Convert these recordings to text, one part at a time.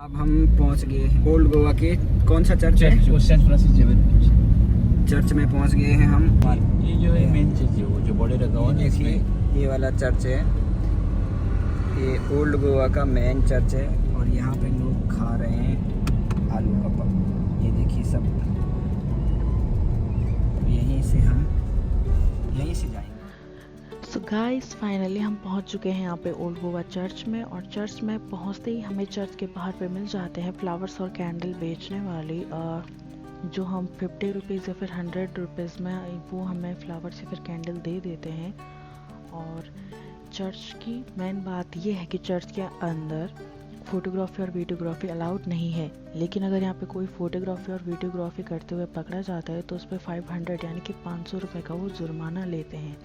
अब हम पहुंच गए हैं ओल्ड गोवा के कौन सा चर्च है? जो सेंट फ्रांसिस जेवियर चर्च में पहुंच गए हैं हम। ये जो है मेन चर्च है, वो जो बॉर्डर लगा हुआ है देखिए इसमें। ये वाला चर्च है, ये ओल्ड गोवा का मेन चर्च है और यहाँ पे लोग खा रहे हैं आलू का पक। ये देखिए सब, यहीं से जाएंगे। सो गाइस फाइनली हम पहुंच चुके हैं यहाँ पे ओल्ड गोवा चर्च में, और चर्च में पहुंचते ही हमें चर्च के बाहर पे मिल जाते हैं फ्लावर्स और कैंडल बेचने वाली, जो हम 50 रुपीज़ या फिर 100 रुपीज़ में वो हमें फ्लावर्स या फिर कैंडल दे देते हैं। और चर्च की मेन बात ये है कि चर्च के अंदर फोटोग्राफी और वीडियोग्राफी अलाउड नहीं है, लेकिन अगर यहाँ पे कोई फोटोग्राफी और वीडियोग्राफी करते हुए पकड़ा जाता है तो उस पर 500 यानी कि 500 रुपये का वो जुर्माना लेते हैं।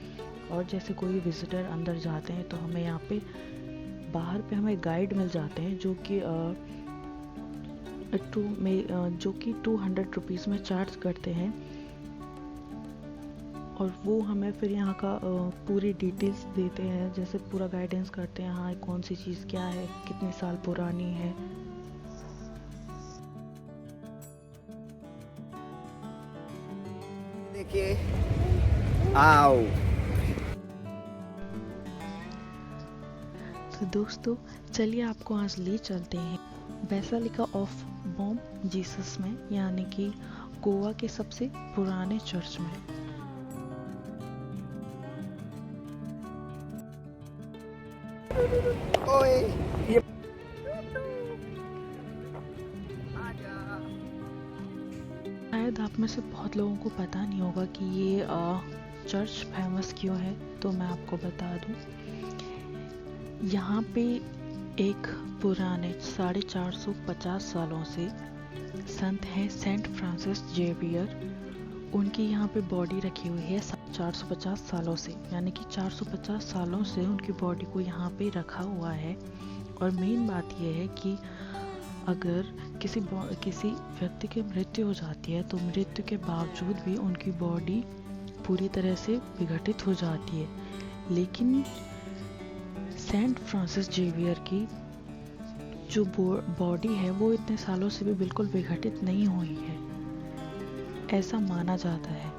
और जैसे कोई विजिटर अंदर जाते हैं तो हमें यहाँ पे बाहर पे हमें गाइड मिल जाते हैं जो कि 200 रुपीज़ में चार्ज करते हैं, और वो हमें फिर यहाँ का पूरी डिटेल्स देते हैं, जैसे पूरा गाइडेंस करते हैं हाँ कौन सी चीज़ क्या है, कितने साल पुरानी है। देखिए आओ। तो दोस्तों चलिए आपको आज ले चलते हैं बेसिलिका ऑफ बॉम जीसस में, यानी कि गोवा के सबसे पुराने चर्च में। ओए ये शायद आप में से बहुत लोगों को पता नहीं होगा कि ये चर्च फेमस क्यों है, तो मैं आपको बता दूं। यहाँ पे एक पुराने 450 सालों से संत हैं सेंट फ्रांसिस जेवियर, उनकी यहाँ पे बॉडी रखी हुई है 450 सालों से, यानी कि 450 सालों से उनकी बॉडी को यहाँ पे रखा हुआ है। और मेन बात यह है कि अगर किसी व्यक्ति की मृत्यु हो जाती है तो मृत्यु के बावजूद भी उनकी बॉडी पूरी तरह से विघटित हो जाती है, लेकिन सेंट फ्रांसिस जेवियर की जो बॉडी है वो इतने सालों से भी बिल्कुल विघटित नहीं हुई है, ऐसा माना जाता है।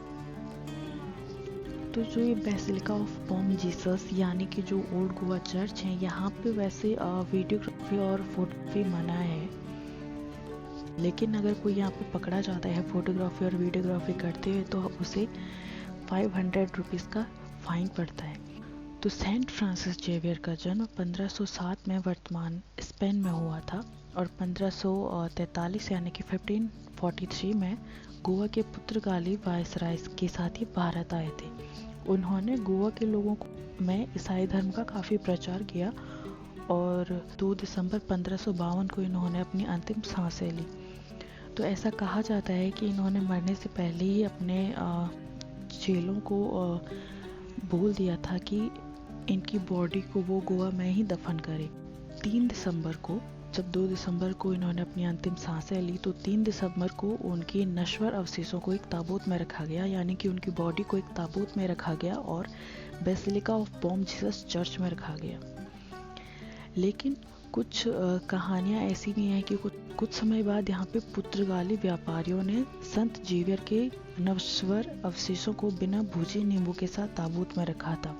तो जो ये बेसिलिका ऑफ बॉम जीसस यानी कि जो ओल्ड गोवा चर्च है, यहाँ पे वैसे वीडियोग्राफी और फोटोग्राफी मना है, लेकिन अगर कोई यहाँ पे पकड़ा जाता है फोटोग्राफी और वीडियोग्राफी करते हुए तो उसे 500 रुपीज़ का फाइन पड़ता है। तो सेंट फ्रांसिस जेवियर का जन्म 1507 में वर्तमान स्पेन में हुआ था, और 1543 यानी कि 1543 में गोवा के पुर्तगाली वायसराय के साथ ही भारत आए थे। उन्होंने गोवा के लोगों में ईसाई धर्म का काफ़ी प्रचार किया, और 2 दिसंबर 1552 को इन्होंने अपनी अंतिम सांसें ली। तो ऐसा कहा जाता है कि इन्होंने मरने से पहले ही अपने चेलों को बोल दिया था कि इनकी बॉडी को वो गोवा में ही दफन करें। 3 दिसंबर को, जब 2 दिसंबर को इन्होंने अपनी अंतिम सांसें ली, तो 3 दिसंबर को उनके नश्वर अवशेषों को एक ताबूत में रखा गया, यानी कि उनकी बॉडी को एक ताबूत में रखा गया और basilica of Bom Jesus church में रखा गया। लेकिन कुछ कहानियाँ ऐसी भी हैं कि कुछ समय बाद यहाँ पे पुर्तगाली व्यापारियों ने संत जेवियर के नश्वर अवशेषों को बिना भुजे नींबू के साथ ताबूत में रखा था।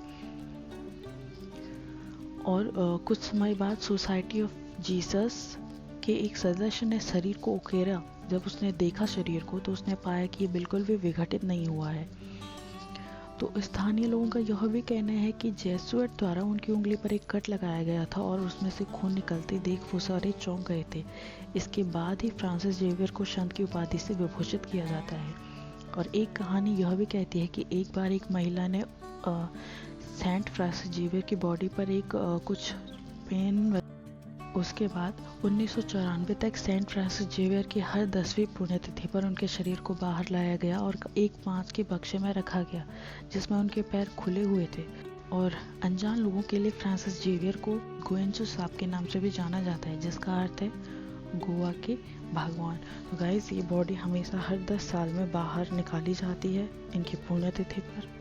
और कुछ समय बाद सोसाइटी ऑफ जीसस के एक सदस्य ने शरीर को उकेरा। जब उसने देखा शरीर को तो उसने पाया कि ये बिल्कुल भी विघटित नहीं हुआ है। तो स्थानीय लोगों का यह भी कहना है कि जेसुएट द्वारा उनकी उंगली पर एक कट लगाया गया था और उसमें से खून निकलते देख वो सारे चौंक गए थे। इसके बाद ही फ्रांसिस जेवियर को संत की उपाधि से विभूषित किया जाता है। और एक कहानी यह भी कहती है कि एक बार एक महिला ने सेंट फ्रांसिस जेवियर की बॉडी पर एक कुछ पेन। उसके बाद 1994 तक सेंट फ्रांसिस जेवियर की हर 10वीं पुण्यतिथि पर उनके शरीर को बाहर लाया गया और एक कांच के बक्से में रखा गया, जिसमें उनके पैर खुले हुए थे। और अनजान लोगों के लिए फ्रांसिस जेवियर को गोएंचो साहब के नाम से भी जाना जाता है, जिसका अर्थ है गोवा के भगवान। तो गाइस, ये बॉडी हमेशा हर 10 साल में बाहर निकाली जाती है इनकी पुण्यतिथि पर।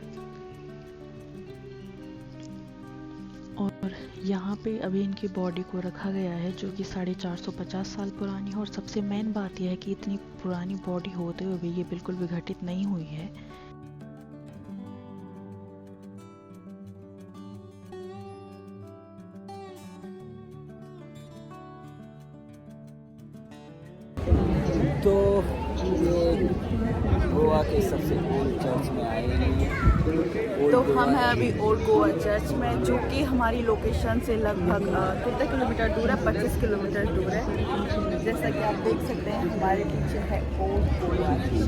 और यहाँ पे अभी इनकी बॉडी को रखा गया है जो कि 450 साल पुरानी है। और सबसे मेन बात यह है कि इतनी पुरानी बॉडी होते हुए भी ये बिल्कुल विघटित नहीं हुई है। तो ये गोवा के सबसे ओल्ड चर्च में आए हैं। तो हम हैं अभी ओल्ड गोवा चर्च में, जो कि हमारी लोकेशन से लगभग कितने किलोमीटर दूर है? 25 किलोमीटर दूर है। जैसा कि आप देख सकते हैं हमारे पीछे है ओल्ड गोवा चर्च।